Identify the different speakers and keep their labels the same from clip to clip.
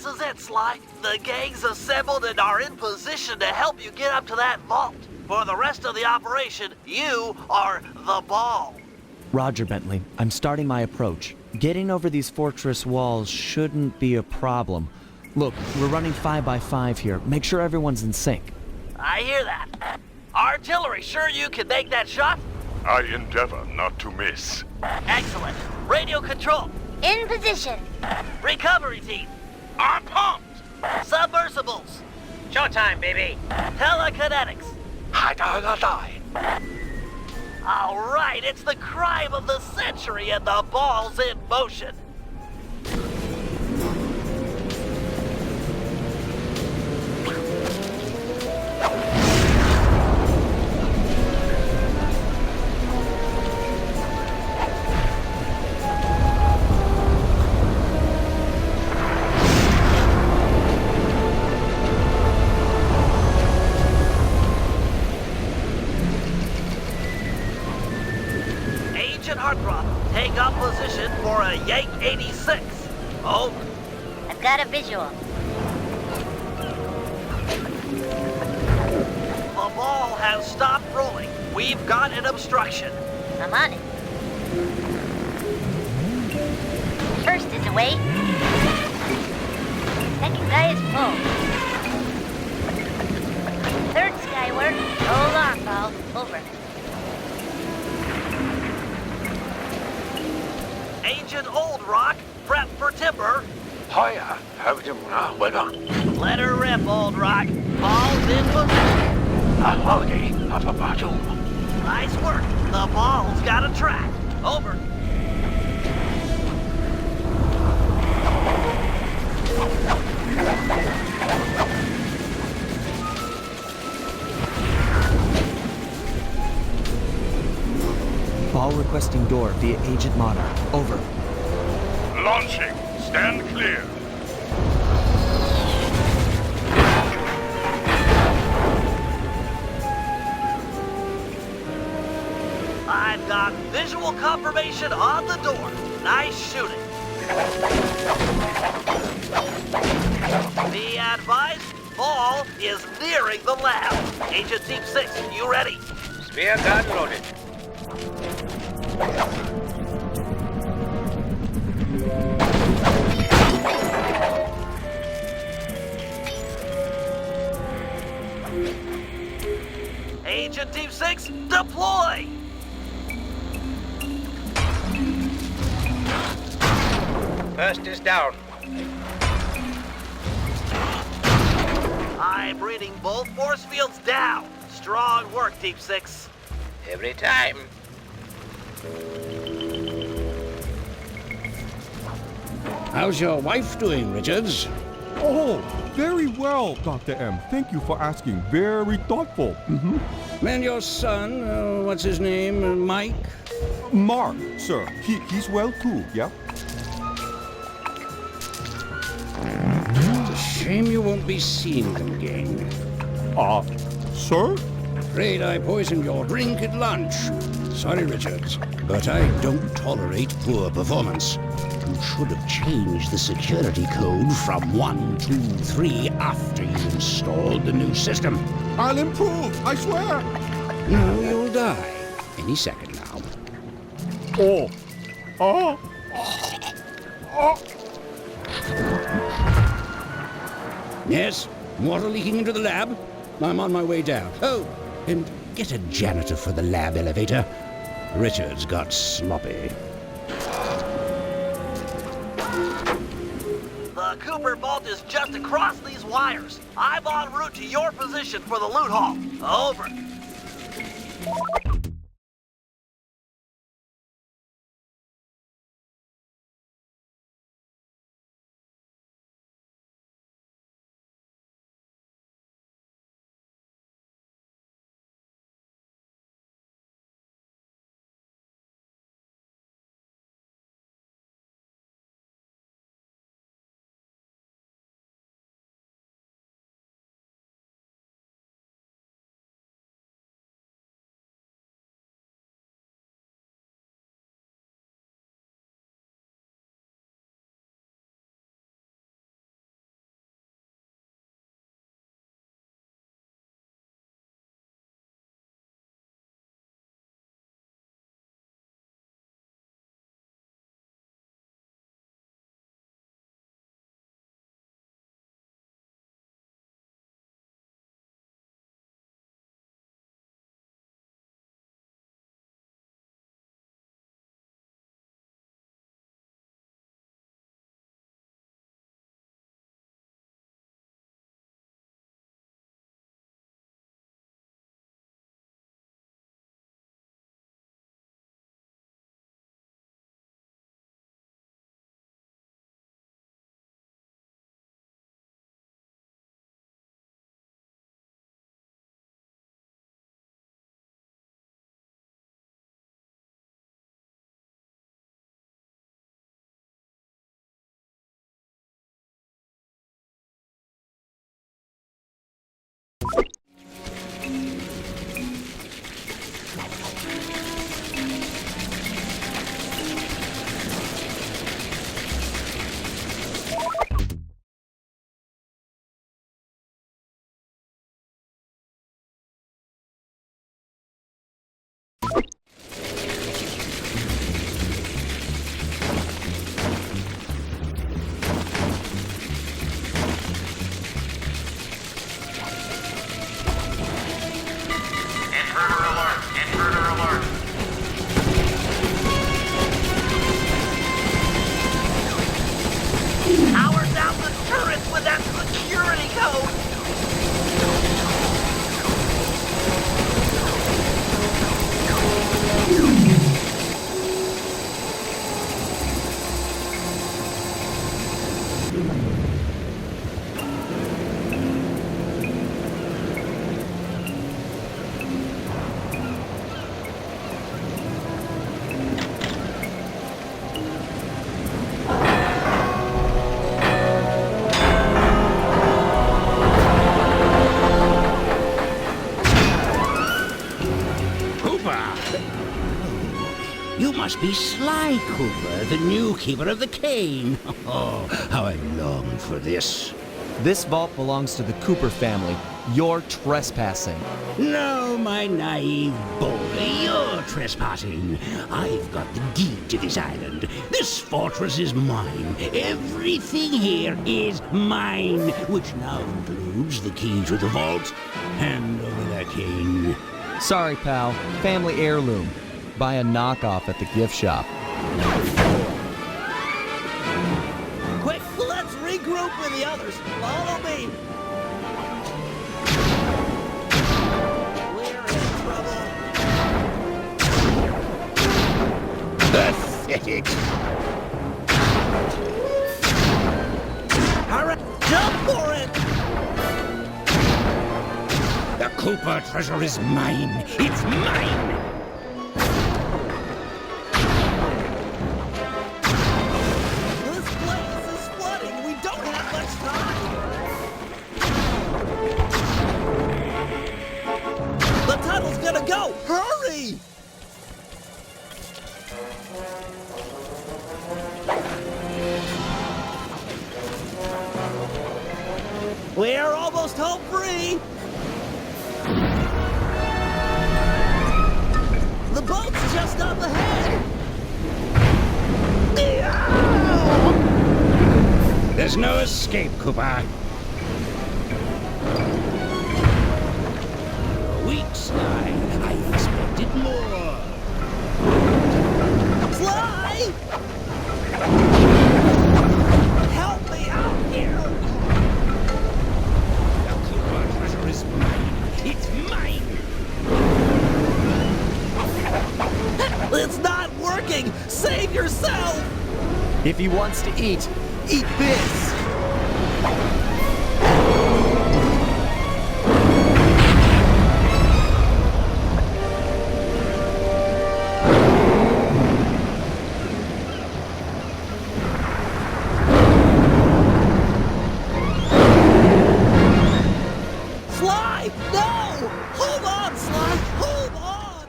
Speaker 1: This is it, Sly. The gang's assembled and are in position to help you get up to that vault. For the rest of the operation, you are the ball.
Speaker 2: Roger, Bentley. I'm starting my approach. Getting over these fortress walls shouldn't be a problem. Look, we're running 5 by 5 here. Make sure everyone's in sync.
Speaker 1: I hear that. Artillery, sure you can make that shot?
Speaker 3: I endeavor not to miss.
Speaker 1: Excellent. Radio control.
Speaker 4: In position.
Speaker 1: Recovery team.
Speaker 3: I'm pumped!
Speaker 1: Submersibles.
Speaker 5: Showtime, baby.
Speaker 1: Telekinetics.
Speaker 3: 海大个大爷
Speaker 1: All right, it's the crime of the century and the ball's in motion. Agent Harcroft, take up position for a Yank 86. Over.
Speaker 4: I've got a visual.
Speaker 1: The ball has stopped rolling. We've got an obstruction.
Speaker 4: I'm on it. First is away. Second guy is full. Third skyward. Hold on, pal. Over.
Speaker 1: Agent Old Rock, prep for timber.
Speaker 3: 開啊，喺條門啊，喂啦，
Speaker 1: Let her rip, Old Rock. Ball's in position.
Speaker 3: 啊，OK，啊，爸爸做。
Speaker 1: Nice work. The ball's got a track. Over.
Speaker 2: Ball requesting door via Agent Monarch. Over.
Speaker 3: Launching. Stand clear.
Speaker 1: I've got visual confirmation on the door. Nice shooting. Be advised, ball is nearing the lab. Agent Team 6, you ready?
Speaker 5: Spear gun loaded.
Speaker 1: Agent Team 6, deploy!
Speaker 5: First is down.
Speaker 1: I'm reading both force fields down. Strong work, Team 6.
Speaker 5: Every time.
Speaker 6: How's your wife doing, Richards?
Speaker 7: Oh, very well, Dr. M. Thank you for asking. Very thoughtful.
Speaker 6: And your son, what's his name, Mike?
Speaker 7: Mark, sir. He's well too, yeah?
Speaker 6: It's a shame you won't be seeing them again.
Speaker 7: Sir?
Speaker 6: Afraid I poisoned your drink at lunch. Sorry, Richards, but I don't tolerate poor performance. You should have changed the security code from 1, 2, 3 after you installed the new system.
Speaker 7: I'll improve, I swear.
Speaker 6: No, you'll die. Any second now.
Speaker 7: Oh. Oh. Oh.
Speaker 6: Yes? Water leaking into the lab? I'm on my way down. Oh, and get a janitor for the lab elevator. Richards got sloppy.
Speaker 1: The Cooper vault is just across these wires. I'm en route to your position for the loot haul. Over.
Speaker 6: must be Sly Cooper, the new keeper of the cane. Oh, how I long for this.
Speaker 2: This vault belongs to the Cooper family. You're trespassing.
Speaker 6: No, my naive boy, you're trespassing. I've got the deed to this island. This fortress is mine. Everything here is mine, which now includes the key to the vault. Hand over that cane.
Speaker 2: Sorry, pal. Family heirloom. Buy a knockoff at the gift shop.
Speaker 1: Quick, let's regroup with the others. Follow me. We're in trouble.
Speaker 6: Pathetic.
Speaker 1: Hurry, jump for it.
Speaker 6: The Cooper treasure is mine. It's mine.
Speaker 1: This place is flooding. We don't have much time. The tunnel's gonna go. Hurry! We're almost home free. The boat's just up ahead.
Speaker 6: There's no escape, Cooper. Weak Sly. I expected more.
Speaker 1: Sly! Help me out here!
Speaker 6: The Cooper treasure is mine. It's mine.
Speaker 1: It's not working! Save yourself!
Speaker 2: If he wants to eat this!
Speaker 1: Sly! No! Hold on, Sly! Hold on!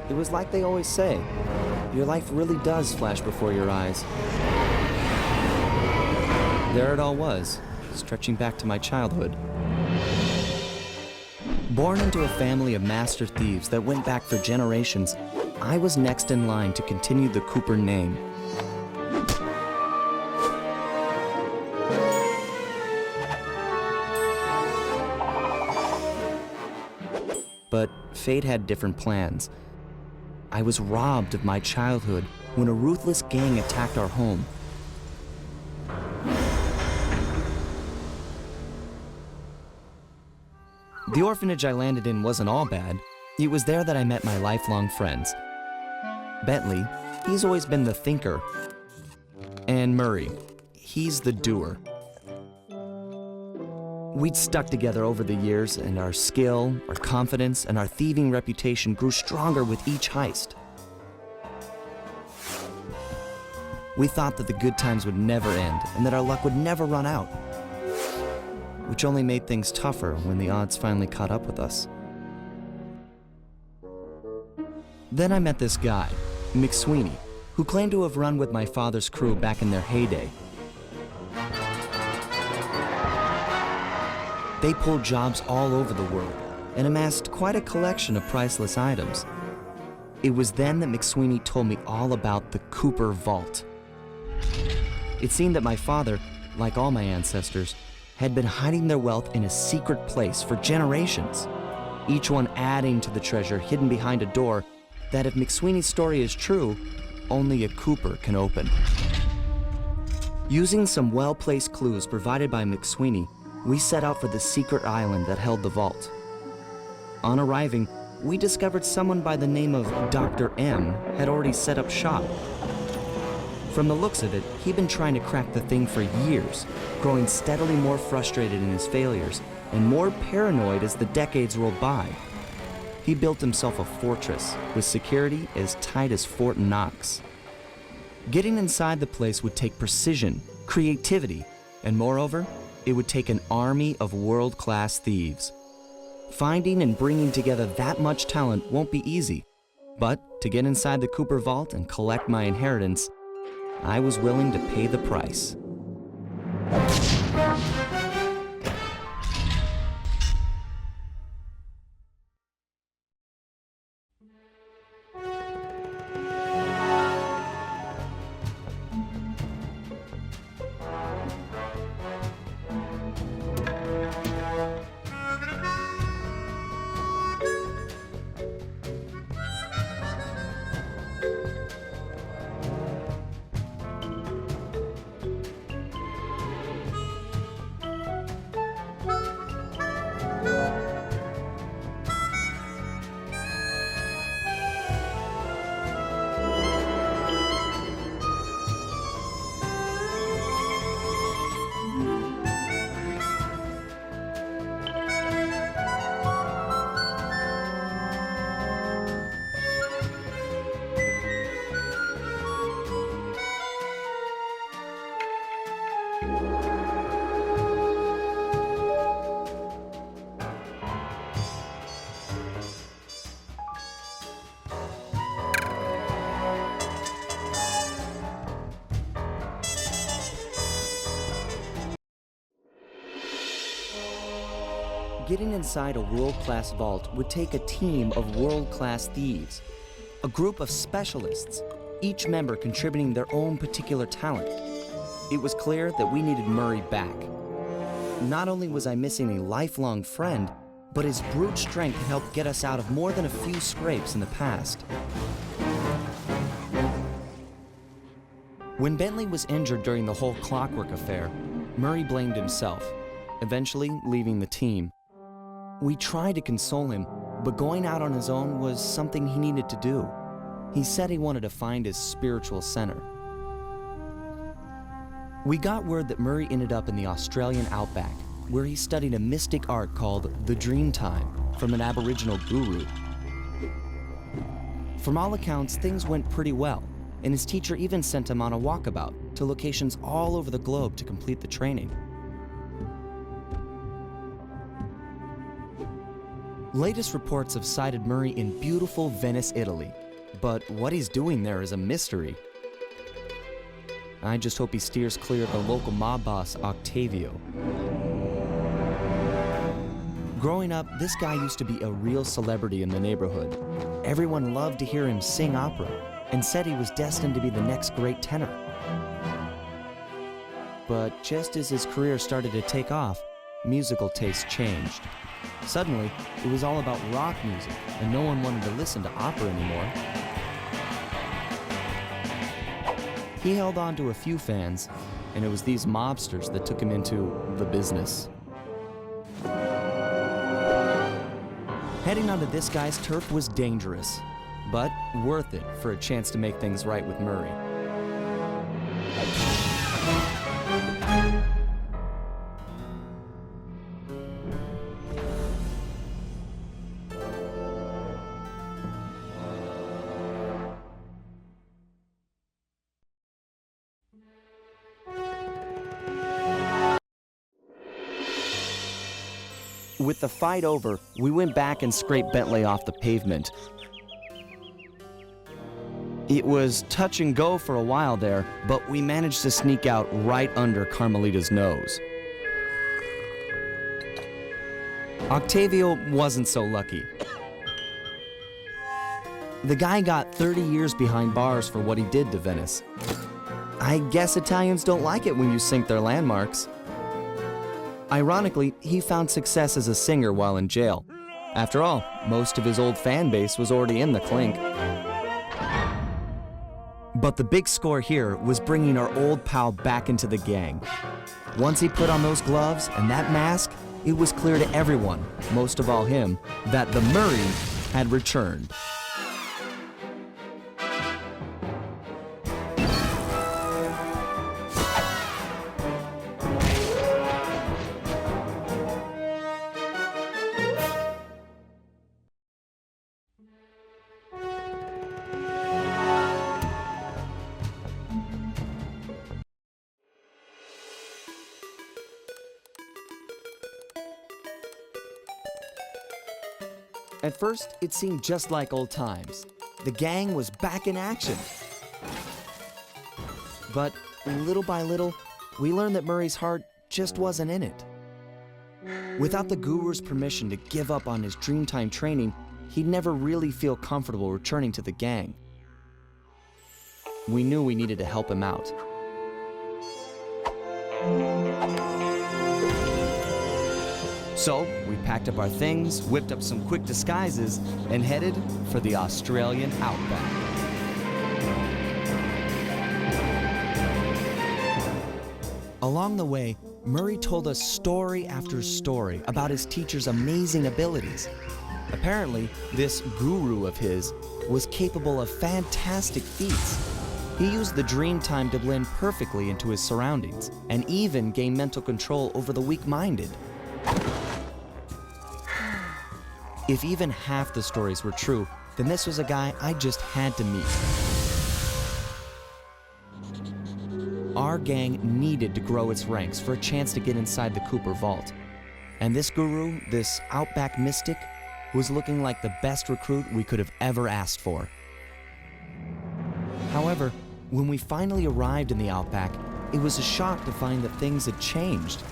Speaker 2: It was like they always say. Your life really does flash before your eyes. There it all was, stretching back to my childhood. Born into a family of master thieves that went back for generations, I was next in line to continue the Cooper name. But fate had different plans. I was robbed of my childhood when a ruthless gang attacked our home. The orphanage I landed in wasn't all bad. It was there that I met my lifelong friends. Bentley, he's always been the thinker. And Murray, he's the doer. We'd stuck together over the years, and our skill, our confidence, and our thieving reputation grew stronger with each heist. We thought that the good times would never end, and that our luck would never run out, which only made things tougher when the odds finally caught up with us. Then I met this guy, McSweeney, who claimed to have run with my father's crew back in their heyday. They pulled jobs all over the world and amassed quite a collection of priceless items. It was then that McSweeney told me all about the Cooper Vault. It seemed that my father, like all my ancestors, had been hiding their wealth in a secret place for generations, each one adding to the treasure hidden behind a door that, if McSweeney's story is true, only a Cooper can open. Using some well-placed clues provided by McSweeney, we set out for the secret island that held the vault. On arriving, we discovered someone by the name of Dr. M had already set up shop. From the looks of it, he'd been trying to crack the thing for years, growing steadily more frustrated in his failures and more paranoid as the decades rolled by. He built himself a fortress with security as tight as Fort Knox. Getting inside the place would take precision, creativity, and moreover, it would take an army of world-class thieves. Finding and bringing together that much talent won't be easy, but to get inside the Cooper Vault and collect my inheritance, I was willing to pay the price. Getting inside a world-class vault would take a team of world-class thieves, a group of specialists, each member contributing their own particular talent. It was clear that we needed Murray back. Not only was I missing a lifelong friend, but his brute strength had helped get us out of more than a few scrapes in the past. When Bentley was injured during the whole Clockwork affair, Murray blamed himself, eventually leaving the team. We tried to console him, but going out on his own was something he needed to do. He said he wanted to find his spiritual center. We got word that Murray ended up in the Australian outback, where he studied a mystic art called the Dreamtime from an Aboriginal guru. From all accounts, things went pretty well, and his teacher even sent him on a walkabout to locations all over the globe to complete the training. Latest reports have cited Murray in beautiful Venice, Italy, but what he's doing there is a mystery. I just hope he steers clear of the local mob boss, Octavio. Growing up, this guy used to be a real celebrity in the neighborhood. Everyone loved to hear him sing opera and said he was destined to be the next great tenor. But just as his career started to take off, musical tastes changed. Suddenly, it was all about rock music, and no one wanted to listen to opera anymore. He held on to a few fans, and it was these mobsters that took him into the business. Heading onto this guy's turf was dangerous, but worth it for a chance to make things right with Murray. With the fight over, we went back and scraped Bentley off the pavement. It was touch and go for a while there, but we managed to sneak out right under Carmelita's nose. Octavio wasn't so lucky. The guy got 30 years behind bars for what he did to Venice. I guess Italians don't like it when you sink their landmarks. Ironically, he found success as a singer while in jail. After all, most of his old fan base was already in the clink. But the big score here was bringing our old pal back into the gang. Once he put on those gloves and that mask, it was clear to everyone, most of all him, that the Murray had returned. At first, it seemed just like old times. The gang was back in action. But little by little, we learned that Murray's heart just wasn't in it. Without the guru's permission to give up on his Dreamtime training, he'd never really feel comfortable returning to the gang. We knew we needed to help him out. So, we packed up our things, whipped up some quick disguises, and headed for the Australian outback. Along the way, Murray told us story after story about his teacher's amazing abilities. Apparently, this guru of his was capable of fantastic feats. He used the Dreamtime to blend perfectly into his surroundings, and even gain mental control over the weak-minded. If even half the stories were true, then this was a guy I just had to meet. Our gang needed to grow its ranks for a chance to get inside the Cooper Vault. And this guru, this outback mystic, was looking like the best recruit we could have ever asked for. However, when we finally arrived in the outback, it was a shock to find that things had changed.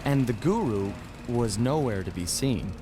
Speaker 2: And the guru was nowhere to be seen.